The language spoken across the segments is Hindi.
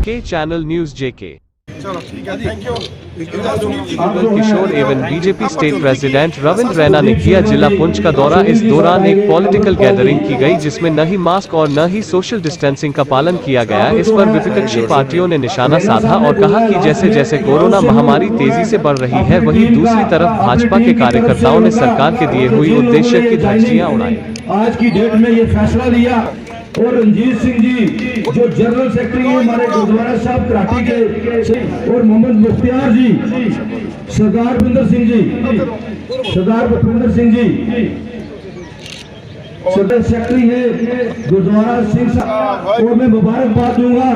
के चैनल न्यूज जेके। चलो ठीक है, थैंक यू। किशोर एवं BJP state president Ravinder Raina ने किया जिला पुंछ का दौरा। इस दौरान एक पॉलिटिकल गैदरिंग की गई जिसमें न ही मास्क और न ही सोशल डिस्टेंसिंग का पालन किया गया। इस पर विपक्षी पार्टियों ने निशाना साधा और कहा कि जैसे जैसे कोरोना महामारी तेजी से बढ़ रही है, वहीं दूसरी तरफ भाजपा के कार्यकर्ताओं ने सरकार के दिए हुई उद्देश्य की धज्जियां उड़ाई। आज की डेट में ये फैसला लिया और रंजीत सिंह जी जो जनरल सेक्रेटरी हैं हमारे गुरुद्वारा साहब कराटी के, और मोहम्मद मुख्तियार जी, सरदार भूपिंदर सिंह जी, सरदार भूपिंदर सिंह जी सदर सेक्रेटरी है गुरुद्वारा सिंह साहब, और मैं मुबारकबाद दूंगा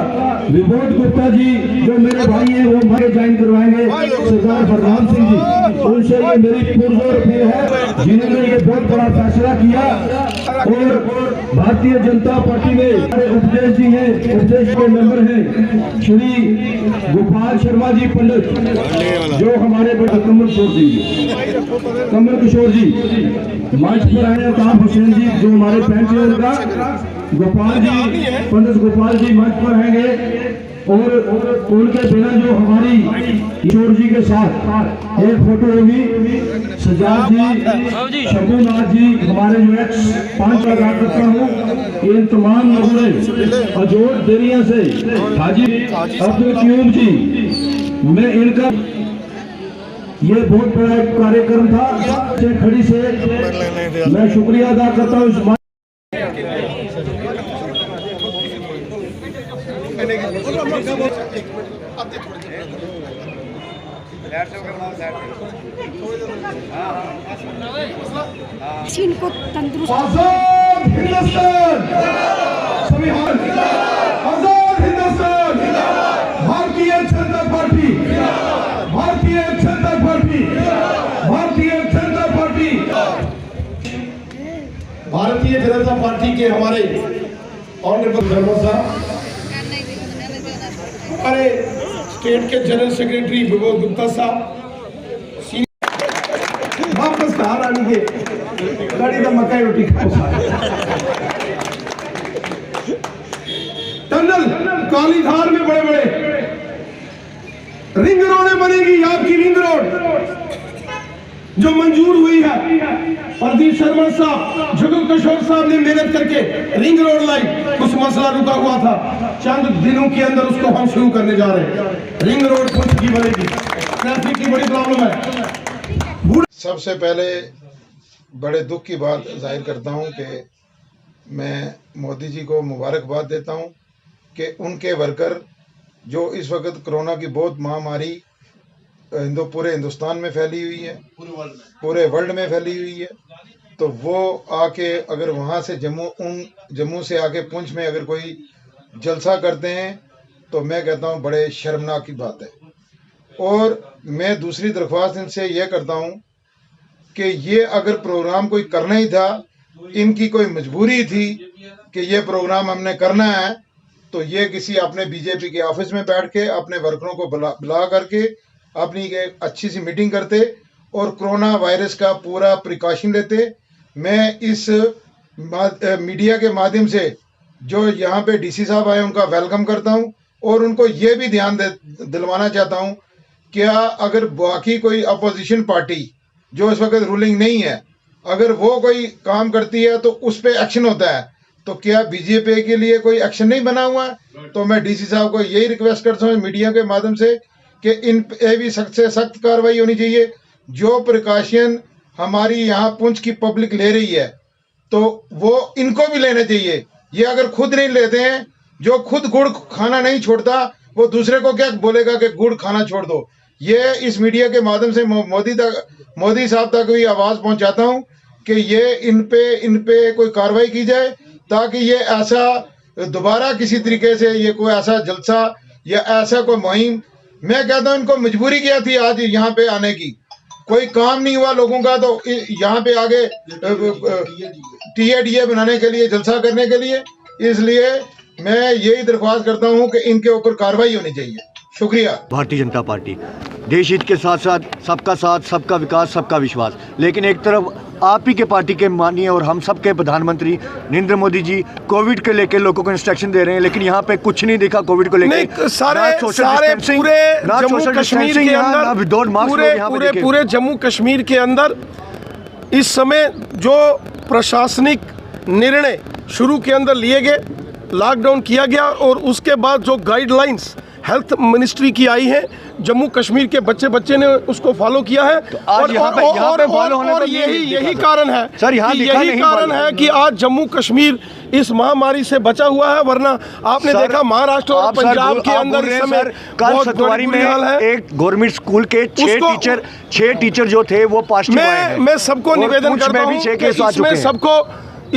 विभोद गुप्ता जी जो मेरे भाई हैं, वो हमारे ज्वाइन करवाएंगे, सरदार बलराम सिंह जी, उनसे ये मेरी पुरजोर अपील है जिन्होंने ये बहुत बड़ा फैसला किया। और भारतीय जनता पार्टी में हमारे उपदेश जी हैं, उपदेश के मेंबर हैं श्री गोपाल शर्मा जी पंडित, जो हमारे बड़े कमल किशोर जी मंच पर आए, अल्ताफ हुसैन जी जो हमारे पैंच हैं, उनका गोपाल जी, पंडित गोपाल जी मंच पर आएंगे, और उनके बिना जो हमारी किशोर जी के साथ एक फोटो होगी, सजाद जी, शंभूनाथ जी, हमारे जो एक्स 5 लगा करता हूँ, इन तमाम लोगों ने अजोर देरिया से हाजी अब्दुल क्यूब जी, मैं इनका ये बहुत बड़ा कार्यक्रम था, से खड़ी से मैं शुक्रिया अदा करता हूँ। इनको तंदुरुस्त आजाद हिंदुस्तान, आजाद Hindustan, Bharatiya Janata party, Bharatiya Janata party, Bharatiya Janata party, Bharatiya Janata party के हमारे ऑनरेबल धर्मा साहब, हमारे स्टेट के जनरल सेक्रेटरी विभोद गुप्ता साहब, वापस बाहर आने के गाड़ी का मकाई रोटी टनल कालीधार में बड़े बड़े रिंग रोडें बनेगी, आपकी रिंग रोड जो मंजूर हुई है, प्रदीप शर्मा साहब, जुगल किशोर साहब ने मेहनत करके रिंग रोड लाई, कुछ मसला रुका हुआ था, चंद दिनों के अंदर उसको हम शुरू करने जा रहे हैं। रिंग रोड पुंछ की बनेगी, ट्रैफिक की बड़ी प्रॉब्लम है। सबसे पहले बड़े दुख की बात जाहिर करता हूं कि मैं मोदी जी को मुबारकबाद देता हूं कि उनके वर्कर जो इस वक्त कोरोना की बहुत महामारी पूरे हिंदुस्तान में फैली हुई है, पूरे वर्ल्ड में फैली हुई है, तो वो आके अगर वहां से जम्मू से आके पुंछ में अगर कोई जलसा करते हैं तो मैं कहता हूं बड़े शर्मनाक की बात है। और मैं दूसरी दरख्वास्त इनसे यह करता हूं कि ये अगर प्रोग्राम कोई करना ही था, इनकी कोई मजबूरी थी कि ये प्रोग्राम हमने करना है, तो ये किसी अपने बीजेपी के ऑफिस में बैठ के अपने वर्करों को बुला करके अपनी एक अच्छी सी मीटिंग करते और कोरोना वायरस का पूरा प्रिकॉशन लेते। मैं इस मीडिया के माध्यम से जो यहाँ पे डीसी साहब आए उनका वेलकम करता हूँ और उनको ये भी ध्यान दिलवाना चाहता हूँ, क्या अगर बाकी कोई अपोजिशन पार्टी जो इस वक्त रूलिंग नहीं है, अगर वो कोई काम करती है तो उस पर एक्शन होता है, तो क्या बीजेपी के लिए कोई एक्शन नहीं बना हुआ है? तो मैं डीसी साहब को यही रिक्वेस्ट करता हूँ मीडिया के माध्यम से कि इन पे भी सख्त से सख्त कार्रवाई होनी चाहिए। जो प्रिकॉशन हमारी यहाँ पुंछ की पब्लिक ले रही है तो वो इनको भी लेने चाहिए। ये अगर खुद नहीं लेते हैं, जो खुद गुड़ खाना नहीं छोड़ता वो दूसरे को क्या बोलेगा कि गुड़ खाना छोड़ दो। ये इस मीडिया के माध्यम से मोदी साहब तक भी आवाज पहुंचाता हूं कि ये इन पे कोई कार्रवाई की जाए, ताकि ये ऐसा दोबारा किसी तरीके से ये कोई ऐसा जलसा या ऐसा कोई मुहिम, मैं कहता हूं इनको मजबूरी क्या थी आज यहाँ पे आने की, कोई काम नहीं हुआ लोगों का, तो यहाँ पे आगे टीएडीए बनाने के लिए, जलसा करने के लिए। इसलिए मैं यही दरख्वास्त करता हूं कि इनके ऊपर कार्रवाई होनी चाहिए। शुक्रिया। भारतीय जनता पार्टी देश हित के साथ साथ सबका विकास सबका विश्वास। लेकिन एक तरफ आप ही के पार्टी के माननीय और हम सब के प्रधानमंत्री नरेंद्र मोदी जी कोविड के लेके लोगों को इंस्ट्रक्शन दे रहे हैं, लेकिन यहाँ पे कुछ नहीं दिखा कोविड को लेके। सारे पूरे जम्मू कश्मीर के अंदर पूरे जम्मू कश्मीर के अंदर इस समय जो प्रशासनिक निर्णय शुरू के अंदर लिए गए, लॉकडाउन किया गया और उसके बाद जो गाइडलाइंस हेल्थ मिनिस्ट्री की आई है, जम्मू कश्मीर के बच्चे ने उसको फॉलो किया है। तो और यही कारण है सर, यही कारण है कि आज जम्मू कश्मीर इस महामारी से बचा हुआ है। वरना आपने देखा महाराष्ट्र और पंजाब के अंदर इस समय कल सतवारी में एक गवर्नमेंट स्कूल के 6 टीचर जो थे वो पॉजिटिव आए हैं। मैं सबको निवेदन करता हूं कि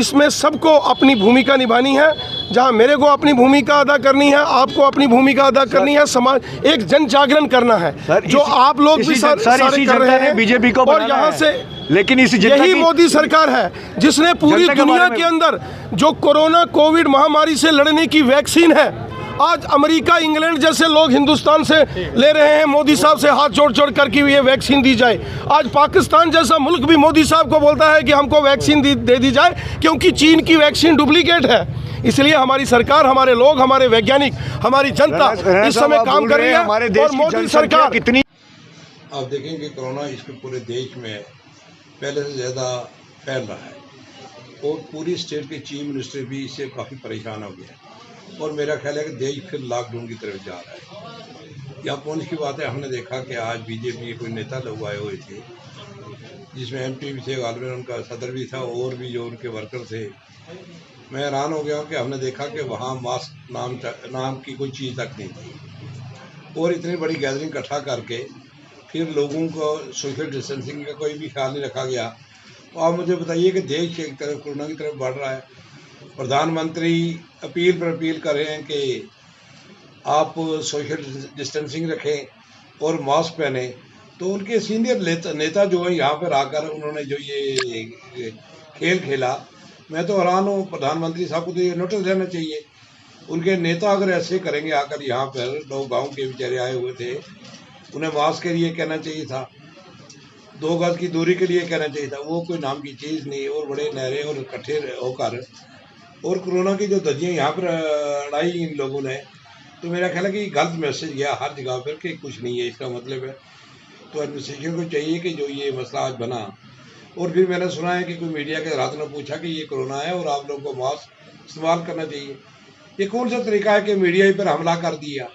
इसमें सबको अपनी भूमिका निभानी है। जहां मेरे को अपनी भूमिका अदा करनी है, आपको अपनी भूमिका अदा करनी है, समाज एक जन जागरण करना है जो आप लोग भी सारे कर रहे हैं बीजेपी को। और यहाँ से लेकिन यही मोदी सरकार है जिसने पूरी दुनिया के अंदर जो कोरोना कोविड महामारी से लड़ने की वैक्सीन है, आज अमेरिका इंग्लैंड जैसे लोग हिंदुस्तान से ले रहे हैं मोदी साहब से हाथ जोड़ करके ये वैक्सीन दी जाए। आज पाकिस्तान जैसा मुल्क भी मोदी साहब को बोलता है कि हमको वैक्सीन दे दी जाए, क्योंकि चीन की वैक्सीन डुप्लीकेट है। इसलिए हमारी सरकार, हमारे लोग, हमारे वैज्ञानिक, हमारी जनता इस समय काम कर रही है। और मोदी सरकार कितनी आप देखेंगे कोरोना इसके पूरे देश में पहले से ज़्यादा फैल रहा है और पूरी स्टेट के चीफ मिनिस्टर भी इससे काफ़ी परेशान हो गए और मेरा ख्याल है कि देश फिर लॉकडाउन की तरफ जा रहा है। यहाँ पहुँच की बात है, हमने देखा कि आज बीजेपी के कोई नेता लोग आए हुए थे जिसमें एमपी भी थे, गालिबन उनका सदर भी था और भी जो उनके वर्कर थे। मैं हैरान हो गया हूँ कि हमने देखा कि वहाँ मास्क नाम की कोई चीज़ तक नहीं थी और इतनी बड़ी गैदरिंग इकट्ठा करके फिर लोगों को सोशल डिस्टेंसिंग का कोई भी ख्याल नहीं रखा गया। तो आप मुझे बताइए कि देश एक तरफ कोरोना की तरफ बढ़ रहा है, प्रधानमंत्री अपील पर अपील कर रहे हैं कि आप सोशल डिस्टेंसिंग रखें और मास्क पहने, तो उनके सीनियर नेता जो है यहाँ पर आकर उन्होंने जो ये खेल खेला, मैं तो हैरान हूँ। प्रधानमंत्री साहब को तो ये नोटिस देना चाहिए। उनके नेता अगर ऐसे करेंगे आकर यहाँ पर, लोग गाँव के बेचारे आए हुए थे, उन्हें मास्क के लिए कहना चाहिए था, 2 गज की दूरी के लिए कहना चाहिए था। वो कोई नाम की चीज़ नहीं और बड़े नहरे और इकट्ठे होकर और कोरोना की जो धज्जियाँ यहाँ पर अड़ाई इन लोगों ने, तो मेरा ख्याल है कि गलत मैसेज गया हर जगह पर कि कुछ नहीं है इसका मतलब है। तो एडमिनिस्ट्रेशन को चाहिए कि जो ये मसला आज बना, और फिर मैंने सुना है कि कोई मीडिया के रात ने पूछा कि ये कोरोना है और आप लोगों को मास्क इस्तेमाल करना चाहिए। ये कौन सा तरीका है कि मीडिया पर हमला कर दिया?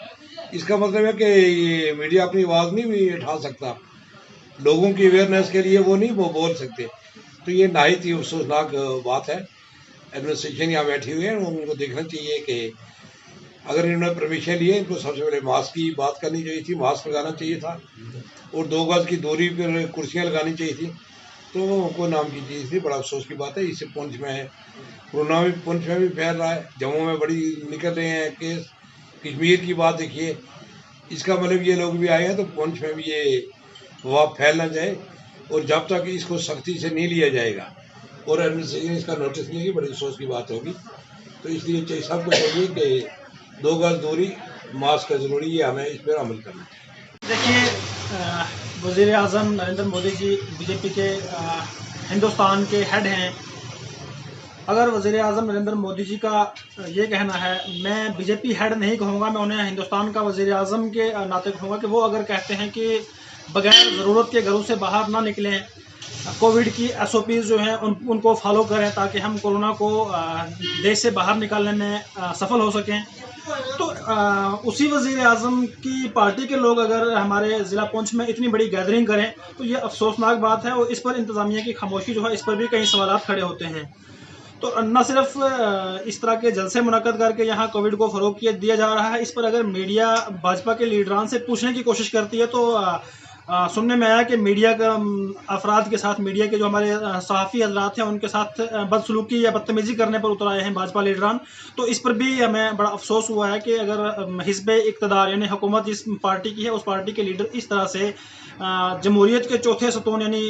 इसका मतलब है कि ये मीडिया अपनी आवाज़ नहीं उठा सकता, लोगों की अवेयरनेस के लिए वो नहीं बोल सकते। तो ये नहायत ही अफसोसनाक बात है। एडमिनिस्ट्रेशन यहाँ बैठी हुई है, उनको देखना चाहिए कि अगर इन्होंने परमिशन लिए, इनको सबसे पहले मास्क की बात करनी चाहिए थी, मास्क लगाना चाहिए था और 2 गज की दूरी पर कुर्सियाँ लगानी चाहिए थी। तो कोई नाम की चीज़ थी, बड़ा अफसोस की बात है। इससे पुंछ में कोरोना भी पुंछ में भी फैल रहा है, जम्मू में बड़ी निकल रहे हैं केस। कश्मीर की बात देखिए, इसका मतलब ये लोग भी आए हैं तो पुंछ में भी ये वहाँ फैल ना जाए, और जब तक इसको सख्ती से नहीं लिया जाएगा और एडमिनिस्ट्रेशन इसका नोटिस लेगी, बड़ी अफसोस की बात होगी। तो इसलिए सबको चाहिए कि 2 गज दूरी, मास्क का ज़रूरी है, हमें इस पर अमल करना चाहिए। देखिए, वज़ीर आज़म नरेंद्र मोदी जी बीजेपी के हिंदुस्तान के हेड हैं। अगर वज़ीर आज़म नरेंद्र मोदी जी का ये कहना है, मैं बीजेपी हेड नहीं कहूँगा, मैं उन्हें हिंदुस्तान का वज़ीर आज़म के नाते कहूँगा कि वो अगर कहते हैं कि बगैर ज़रूरत के घरों से बाहर ना निकलें, कोविड की SOPs जो हैं उनको फॉलो करें ताकि हम कोरोना को देश से बाहर निकालने में सफल हो सकें, तो उसी वज़ीर आज़म की पार्टी के लोग अगर हमारे ज़िला पुंछ में इतनी बड़ी गैदरिंग करें तो ये अफसोसनाक बात है। और इस पर इंतज़ामिया की खामोशी जो है, इस पर भी कई सवालात खड़े होते हैं। तो न सिर्फ इस तरह के जलसे मुनक्कद करके यहाँ कोविड को फ़रोग दिया जा रहा है, इस पर अगर मीडिया भाजपा के लीडरान से पूछने की कोशिश करती है तो सुनने में आया कि मीडिया का अफराद के साथ, मीडिया के जो हमारे सहाफ़ी हजरात हैं उनके साथ बदसलूकी या बदतमीज़ी करने पर उतर आए हैं भाजपा लीडरान। तो इस पर भी हमें बड़ा अफसोस हुआ है कि अगर हिज़्ब इक़्तिदार यानी हुकूमत जिस पार्टी की है, उस पार्टी के लीडर इस तरह से जमहूरियत के चौथे सतून यानी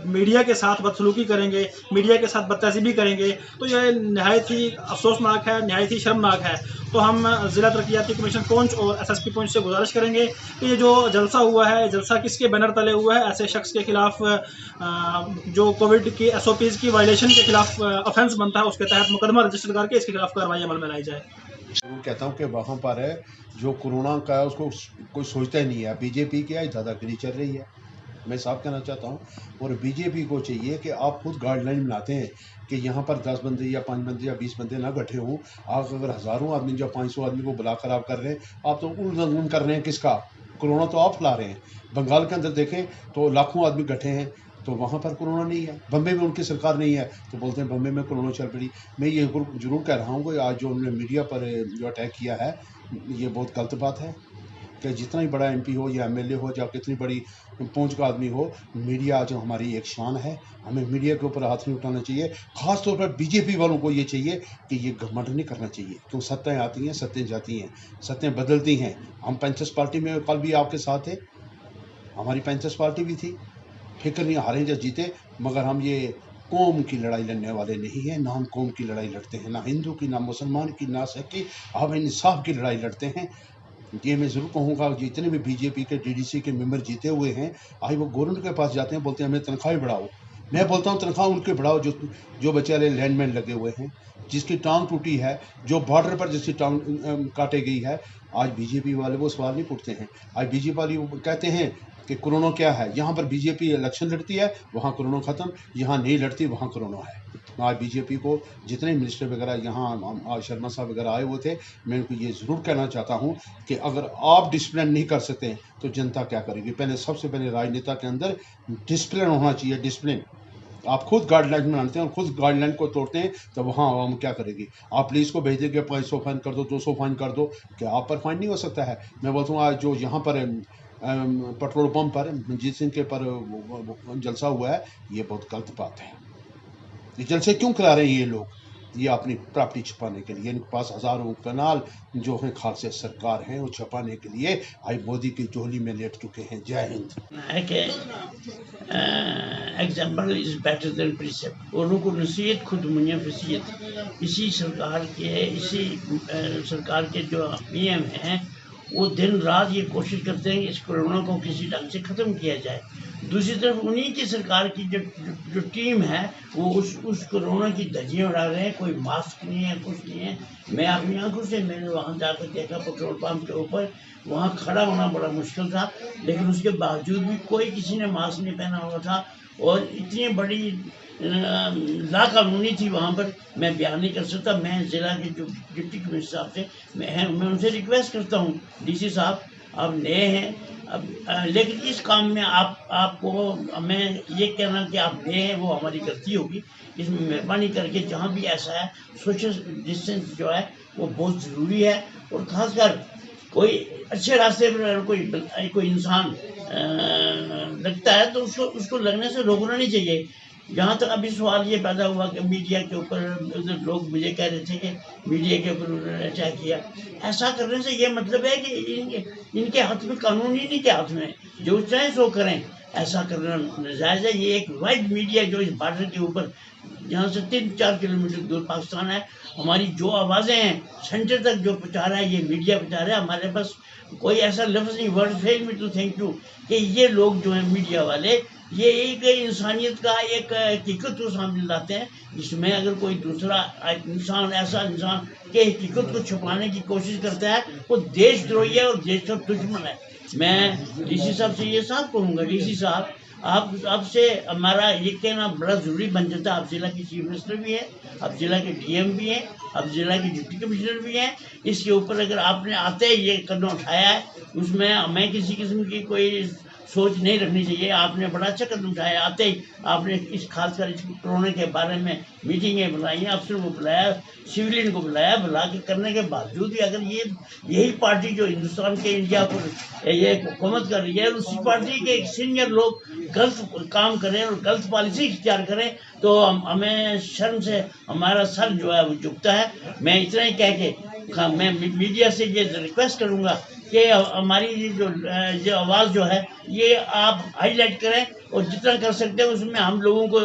मीडिया के साथ बदसलूकी करेंगे, मीडिया के साथ बदतहजीबी करेंगे, तो यह नहायत ही अफसोसनाक है, नहायत ही शर्मनाक है। तो हम ज़िला तरक्याती कमीशन पुंछ और SSP पुंछ से गुजारिश करेंगे कि ये जो जलसा हुआ है, जलसा किसके बैनर तले हुआ है, ऐसे शख्स के खिलाफ जो कोविड की SOPs की वायलेशन के खिलाफ ऑफेंस बनता है, उसके तहत मुकदमा रजिस्टर करके इसके खिलाफ कार्रवाई अमल में लाई जाए। जरूर कहता हूँ कि वहाँ पर है जो कोरोना का है उसको कोई सोचता ही नहीं है। बीजेपी की आज दादागिरी चल रही है, मैं साफ कहना चाहता हूँ। और बीजेपी को चाहिए कि आप खुद गाइडलाइन बनाते हैं कि यहाँ पर 10 बंदे या 5 बंदे या 20 बंदे ना इकट्ठे हों। आप अगर हज़ारों आदमी या 500 आदमी को बुलाकर आप कर रहे हैं, आप तो उन कर रहे हैं किसका? कोरोना तो आप फैला रहे हैं। बंगाल के अंदर देखें तो लाखों आदमी इकट्ठे हैं, तो वहाँ पर कोरोना नहीं है। बम्बे में उनकी सरकार नहीं है तो बोलते हैं बम्बे में कोरोना चल पड़ी। मैं ये जरूर कह रहा हूँ कि आज जो उन्होंने मीडिया पर जो अटैक किया है, ये बहुत गलत बात है कि जितना ही बड़ा MP हो या MLA हो या कितनी बड़ी पहुंच का आदमी हो, मीडिया आज हमारी एक शान है। हमें मीडिया के ऊपर हाथ नहीं उठाना चाहिए। ख़ास तौर पर बीजेपी वालों को ये चाहिए कि ये घमंड नहीं करना चाहिए, क्यों सत्ताएँ आती हैं, सत्ताएँ जाती हैं, सत्ताएँ बदलती हैं। हम पेंचर्स पार्टी में कल भी आपके साथ थे, हमारी पेंचर्स पार्टी भी थी। फिक्र नहीं हारे या जीते, मगर हम ये कौम की लड़ाई लड़ने वाले नहीं हैं। ना हम कौम की लड़ाई लड़ते हैं, ना हिंदू की, ना मुसलमान की, ना सिख की। हम इंसाफ की लड़ाई लड़ते हैं। ये मैं ज़रूर कहूँगा, जितने भी बीजेपी के DDC के मेंबर जीते हुए हैं, आज वो गवर्नमेंट के पास जाते हैं, बोलते हैं हमें तनख्वाहें बढ़ाओ। मैं बोलता हूँ तनख्वाह उनके बढ़ाओ जो बेचारे लैंडमैन लगे हुए हैं, जिसकी टांग टूटी है, जो बॉर्डर पर जिसकी टांग काटे गई है। आज बीजेपी वाले वो सवाल नहीं पूछते हैं। आज बीजेपी वाले कहते हैं कि कोरोना क्या है। यहाँ पर बीजेपी इलेक्शन लड़ती है, वहाँ कोरोना ख़त्म, यहाँ नहीं लड़ती, वहाँ कोरोना है। आज बीजेपी को जितने मिनिस्टर वगैरह यहाँ आज शर्मा साहब वगैरह आए हुए थे, मैं उनको ये ज़रूर कहना चाहता हूँ कि अगर आप डिसिप्लिन नहीं कर सकते तो जनता क्या करेगी। पहले सबसे पहले राजनेता के अंदर डिसिप्लिन होना चाहिए। डिसिप्लिन आप खुद गाइडलाइन बनाते हैं और खुद गाइडलाइन को तोड़ते हैं, तो वहाँ आवाम क्या करेगी? आप पुलिस को भेज देंगे 500 फाइन कर दो, 200 फाइन कर दो, क्या आप पर फाइन नहीं हो सकता है? मैं बोलता हूँ आज जो यहाँ पर पेट्रोल पंप पर मनजीत सिंह के पर जलसा हुआ है, ये बहुत गलत बात है। ये जलसे क्यों करा रहे हैं ये लोग? ये अपनी प्रॉपर्टी छुपाने के लिए। इनके पास हज़ारों कनाल जो हैं खालसे सरकार हैं, वो छुपाने के लिए आज मोदी की झोली में लेट चुके हैं। जय Hind. Example is better than precept. औरों को नसीहत, खुद मुनिया फसीहत। इसी सरकार के जो PM हैं, वो दिन रात ये कोशिश करते हैं कि इस कोरोना को किसी ढंग से ख़त्म किया जाए। दूसरी तरफ उन्हीं की सरकार की जो टीम है, वो उस कोरोना की धज्जियाँ उड़ा रहे हैं। कोई मास्क नहीं है, कुछ नहीं है। मैं अपनी आंखों से मैंने वहाँ जाकर देखा पेट्रोल पंप के ऊपर, वहाँ खड़ा होना बड़ा मुश्किल था, लेकिन उसके बावजूद भी कोई किसी ने मास्क नहीं पहना हुआ था। और इतनी बड़ी लाकानूनी थी वहाँ पर, मैं बयान नहीं कर सकता। मैं ज़िला के जो डिप्टी कमिश्नर साहब से मैं उनसे रिक्वेस्ट करता हूँ, DC साहब आप नए हैं, अब लेकिन इस काम में आपको मैं ये कहना कि आप नए हैं वो हमारी गलती होगी। इसमें मेहरबानी करके जहाँ भी ऐसा है, सोशल डिस्टेंस जो है वो बहुत ज़रूरी है। और ख़ासकर कोई अच्छे रास्ते पर कोई इंसान लगता है तो उसको लगने से रोकना नहीं चाहिए। जहाँ तक अभी सवाल ये पैदा हुआ कि मीडिया के ऊपर लोग मुझे कह रहे थे कि मीडिया के ऊपर उन्होंने अटैक किया, ऐसा करने से ये मतलब है कि इनके हाथ में कानून ही नहीं के हाथ में, जो चाहे सो करें। ऐसा करना नाजायज़ है। ये एक वाइड मीडिया जो इस बॉर्डर के ऊपर, जहाँ से 3-4 किलोमीटर दूर पाकिस्तान है, हमारी जो आवाज़ें हैं सेंटर तक जो पहुँचा रहा है, ये मीडिया पहुँचा रहा है। हमारे पास कोई ऐसा लफ्ज़ नहीं, word fail me to thank you, कि ये लोग जो हैं मीडिया वाले, ये एक इंसानियत का एक हकीकत को सामने लाते हैं, जिसमें अगर कोई दूसरा इंसान, ऐसा इंसान के हकीकत को छुपाने की कोशिश करता है, वो देशद्रोही है और देश का दुश्मन है। मैं DC साहब से ये साफ कहूँगा, DC साहब आपसे हमारा ये कहना बड़ा ज़रूरी बन जाता है। आप ज़िला के चीफ मिनिस्टर भी हैं, आप ज़िला के DM भी हैं, आप ज़िला के डिप्टी कमिश्नर भी हैं। इसके ऊपर अगर आपने आते ही ये कदम उठाया है, उसमें हमें किसी किस्म की कोई सोच नहीं रखनी चाहिए। आपने बड़ा अच्छा कदम उठाया। आते ही आपने इस खासकर इस कोरोना के बारे में मीटिंगें बुलाई हैं, अफसर को बुलाया, सिविलियन को बुलाया, बुला के करने के बावजूद भी अगर यही पार्टी जो हिंदुस्तान के इंडिया पर ये हुकूमत कर रही है, उसी पार्टी के एक सीनियर लोग गलत काम करें और गलत पॉलिसी इख्तियार करें, तो हमें शर्म से हमारा सर जो है वो झुकता है। मैं इतना ही कह के मैं मीडिया से ये रिक्वेस्ट करूंगा कि हमारी ये जो आवाज़ जो है ये आप हाईलाइट करें और जितना कर सकते हैं उसमें हम लोग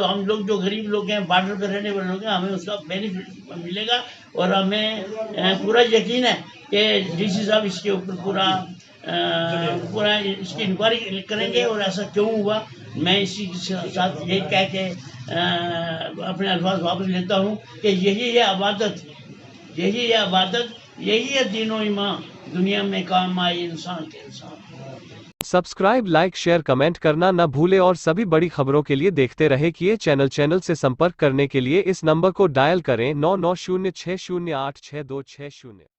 जो गरीब लोग हैं, बॉर्डर पर रहने वाले लोग हैं, हमें उसका बेनिफिट मिलेगा। और हमें पूरा यकीन है कि डीसी साहब इसके ऊपर पूरा इसकी इंक्वायरी करेंगे और ऐसा क्यों हुआ। मैं इसी के साथ यही कह के अपने अल्फाज वापस लेता हूँ कि यही है आबादत, यही है दीनो ईमान, दुनिया में काम आए इंसान के इंसान। सब्सक्राइब, लाइक, शेयर, कमेंट करना न भूले और सभी बड़ी खबरों के लिए देखते रहे कि ये चैनल से संपर्क करने के लिए इस नंबर को डायल करें 9906086260।